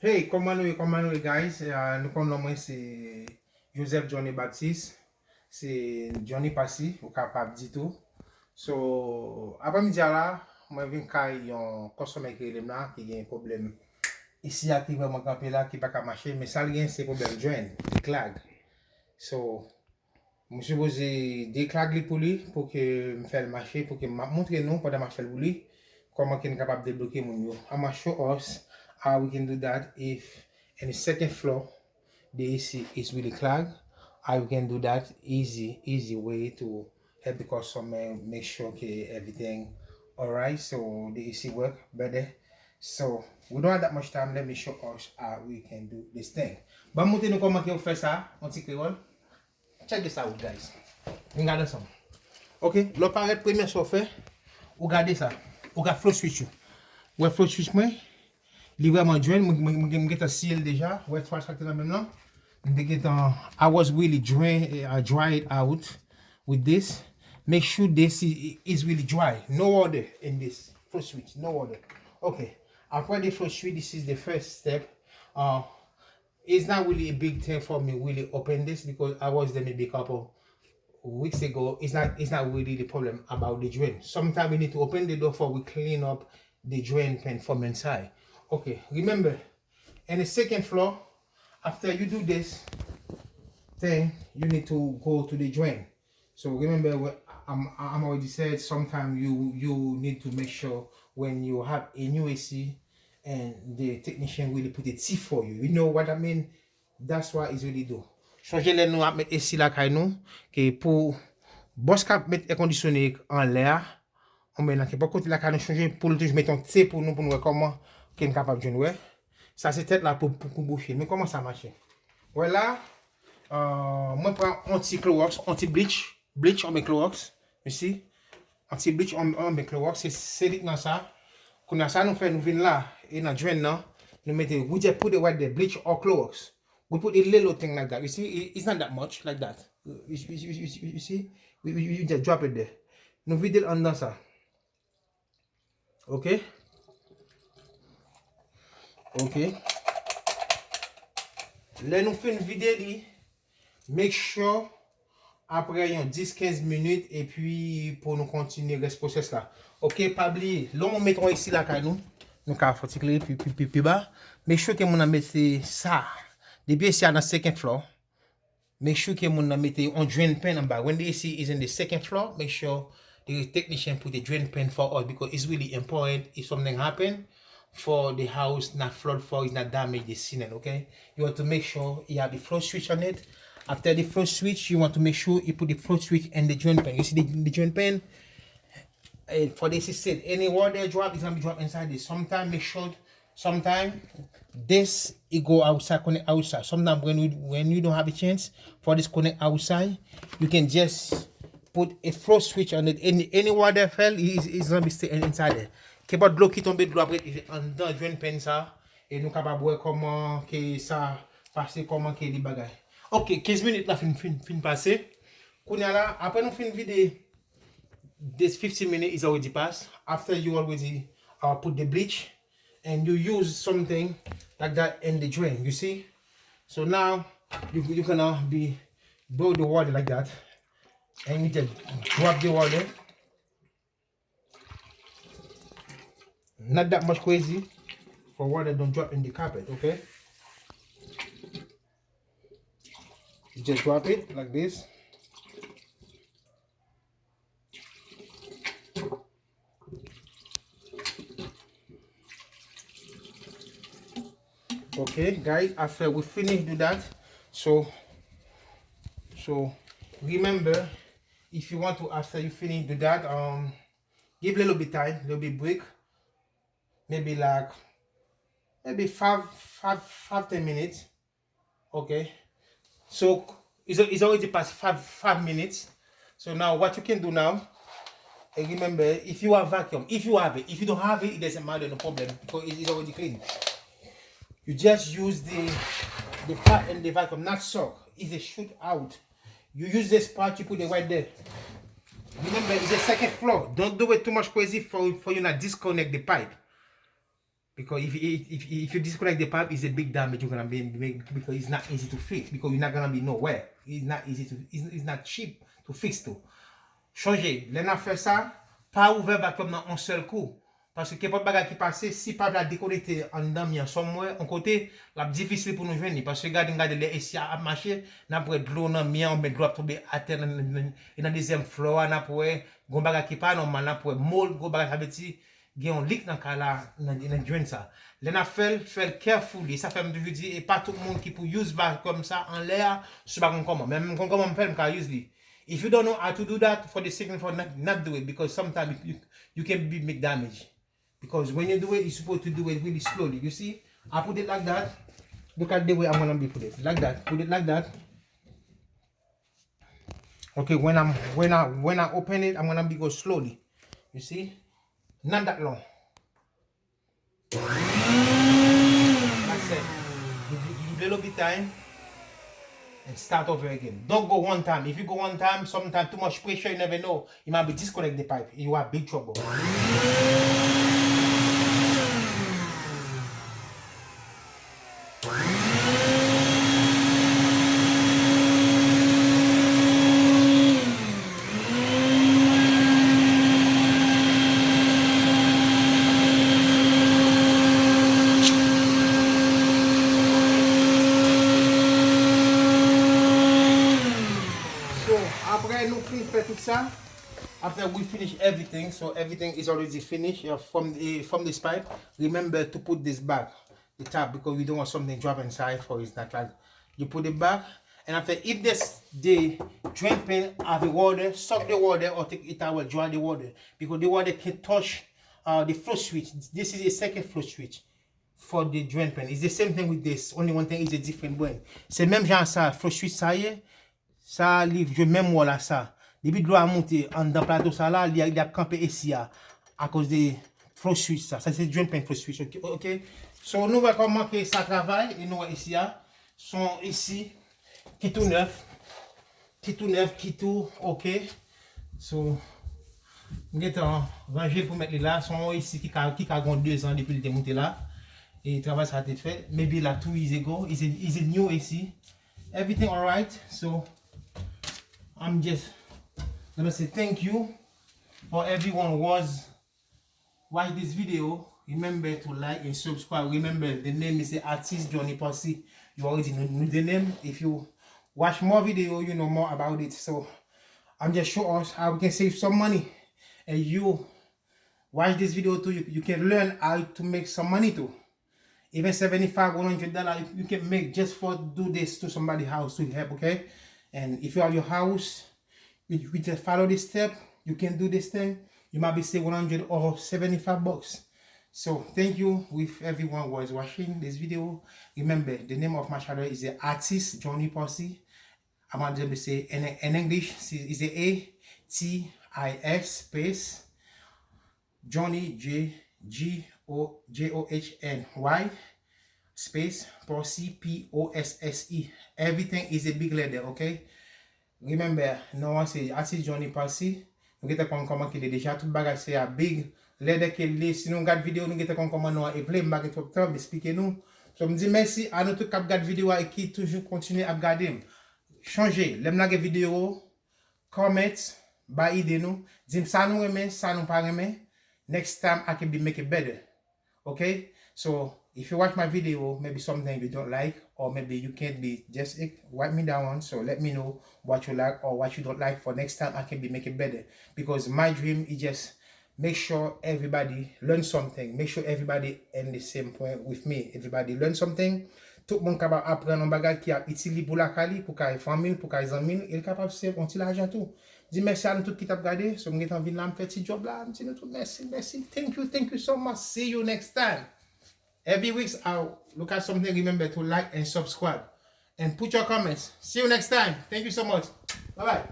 Hey, comment nous, guys? Nous connaissons moi, c'est Joseph Johnny Baptiste. C'est Johnny Passy, ou capable dit tout. So, après-midi là, moi, je viens un customer qui est là, qui a un problème. Ici, qui vraiment campé là, qui pas qu'à marcher, mais ça, c'est problème joint, de clag. So, je suppose déclarer pour lui, pour que me fasse marcher, pour que me montre nous, pendant que je pour lui, comment qu'il est capable de débloquer mon yo. I'm gonna show us how we can do that if in the second floor the AC is really clogged. How we can do that easy way to help the customer make sure que everything alright, so the AC work better. So we don't have that much time. Let me show us how we can do this thing. Bah monter nous comment qu'on fait ça, on petit créole. Check this out, guys. Regardez ça. Ok, le paraît premier fait. Regardez ça. Regardez flow switch. Ouais, flow switch moi. Il est vraiment joint. Je get a seal déjà. Ouais, trois facteurs là même là. I was really dried out with this. Make sure this is really dry. No water in this flow switch. No water. Okay. After the flow switch, this is the first step. It's not really a big thing for me really open this because I was there maybe a couple weeks ago. It's not really the problem about the drain. Sometimes we need to open the door for we clean up the drain pan from inside. Okay, remember, in the second floor, after you do this thing, you need to go to the drain. So remember what I'm already said, sometimes you need to make sure when you have a new AC and the technician really put it T for you. You know what I mean? That's what it's really do. Changer les nous à mettre AC là kay nous que pour boss cap mettre air conditionné en l'air, on met là que pas côté là kay nous changer pour le mettre un T pour nous voir comment qu'on est capable de jouer. Ça c'est tête là pour boucher. Mais comment ça marche? Voilà. Moi prends anti-Clorox, anti-bleach on met Clorox. You see? Anti-bleach on met Clorox, c'est lit dans ça. Quand ça nous fait nous venir là et dans drain là, nous mettons we just put it right there, bleach or Clorox. We put a little thing like that. You see, it's not that much like that. You see, you just drop it there. Nous vidons en dans ça. Ok? Ok. Là nous faisons vider, make sure après 10-15 minutes et puis pour nous continuer ce process là. Ok, pas oublier. Là on mettra ici la canou. Nous avons fait puis bas. Make sure que mon a mettre ça. Depuis ici on the second floor. Make sure que mon a mettre on drain pan en bas. When the AC is in the second floor, make sure the technician put the drain pan for us because it's really important if something happen for the house not flood for it not damage the ceiling. Okay, you want to make sure you have the flow switch on it. After the flow switch, you want to make sure you put the flow switch and the drain pan. You see the drain pan. For this is said, any water drop is gonna be dropped inside this. Sometimes make sure. Sometimes this it go outside, connect outside. Sometimes when you don't have a chance for this connect outside, you can just put a flow switch on it. Any water fell is gonna be staying inside there. Keep on bloquer tomber de l'eau après dans drain pan ça et nous capable voir comment que ça passer comment que les bagages. Ok, 15 minutes là fin passer. Kounya là après nous fin vider this 15 minutes is already passed. After you already put the bleach and you use something like that in the drain, you see? So now you can be blow the water like that and you just drop the water. Not that much crazy for water don't drop in the carpet, okay? You just drop it like this. Okay, guys, after we finish do that, so remember, if you want to after you finish do that, give a little bit time, a little bit break, maybe like maybe 10 minutes. Okay, so it's already past five minutes. So now what you can do now, and remember, if you have vacuum, if you have it, if you don't have it, it doesn't matter, no problem, because it's already clean. You just use the part in the vacuum, not soak. It's a shoot out. You use this part, you put it right there. Remember, it's the second floor. Don't do it too much crazy for you not disconnect the pipe. Because if you disconnect the pipe, it's a big damage you're gonna be because it's not easy to fix, because you're not gonna be nowhere. It's not easy to, it's not cheap to fix too. Changer, l'on a fait ça, pas ouvert vacuum dans un seul coup. Parce que n'importe bagage qui passe, si pas la déconnecté en dedans, il y a somewhere, en côté, la difficile pour nous joindre. Parce que regardez les SIA à marcher, n'a pas de l'eau dans le mien, on met de l'eau tomber à terre, et dans le deuxième floor, n'a pas de bagage qui passe, normal, n'a pas de mold, gros bagage habiti, il y a un leak dans le joint ça. L'on a fait carefully, ça fait, je dis, et pas tout le monde qui peut use comme ça en l'air, ce bagage comment. Même comment on fait, on peut use lui. If you don't know how to do that, for the second for not do it, because sometimes you can make damage. Because when you do it, you're supposed to do it really slowly. You see, I put it like that. Look at the way I'm gonna be put it. Like that. Put it like that. Okay, when I open it, I'm gonna be go slowly. You see? Not that long. That's it. Give a little bit time and start over again. Don't go one time. If you go one time, sometimes too much pressure, you never know. You might be disconnect the pipe. You have big trouble. After we finish everything, so everything is already finished from this pipe. Remember to put this back, the top, because we don't want something drop inside, for it's not like you put it back. And after, if the drain pan have the water, suck the water or take it out, dry the water, because the water can touch the flow switch. This is a second flow switch for the drain pan. It's the same thing with this. Only one thing is a different brand. C'est même genre ça, flow switch ça y est, ça livre je même voilà ça. Depuis de l'eau a monté en dans plateau ça là, il a campé ici à cause des flow switch ça. Ça c'est drain pan flow switch. OK. So nous voyons comment que ça travaille et nous ici sont ici qui tout neuf, qui tout OK. So nous avons rangé pour mettre là, sont ici qui a 2 ans depuis le démonté là. Et le travail ça a été fait. Maybe like 2 years ago. Is it new ici? Everything all right. So I'm just gonna say thank you for everyone who was watch this video. Remember to like and subscribe. Remember the name is the artist Johnny Posse. You already know the name. If you watch more video, you know more about it. So I'm just showing us how we can save some money, and you watch this video too. You can learn how to make some money too. Even $75, $100 you can make just for do this to somebody's house to help. Okay, and if you have your house, we just follow this step. You can do this thing. You might be saving $100 or $75. So thank you with everyone who was watching this video. Remember the name of my channel is the artist Johnny Posse. I'm going to say in English is the ATIS space Johnny JOHNY space Posse POSSE. Everything is a big letter, okay? Remember, no one say artist Johnny Posse. Nous avons comment qu'il est déjà tout bagage c'est à big letter qu'il est. Si nous regardons vidéo nous avons comment nous et plein bagage tout temps expliquer nous. So me dis merci à nous tout qui regarde vidéo et qui toujours continue à regarder. Changer, l'aime la vidéo, comment, ba idée nous, dis ça nous aimer, ça nous pas aimer. Next time I can be make it better. Okay? So if you watch my video, maybe something you don't like, or maybe you can't be, just write me down. So let me know what you like or what you don't like for next time I can be make it better. Because my dream is just make sure everybody learn something. Make sure everybody in the same point with me. Everybody learn something. Tout le monde capable apprendre un bagage qui a utilisé pour la qualité, pour qu'à famille, pour qu'à amis, il est capable de faire un petit argent tout. Dis merci à nous tous qui t'ont regardé. So, je envie de faire un petit job là. Je dis nous tous merci. Thank you so much. See you next time. Every week I'll look at something. Remember to like and subscribe and put your comments. See you next time. Thank you so much. Bye bye.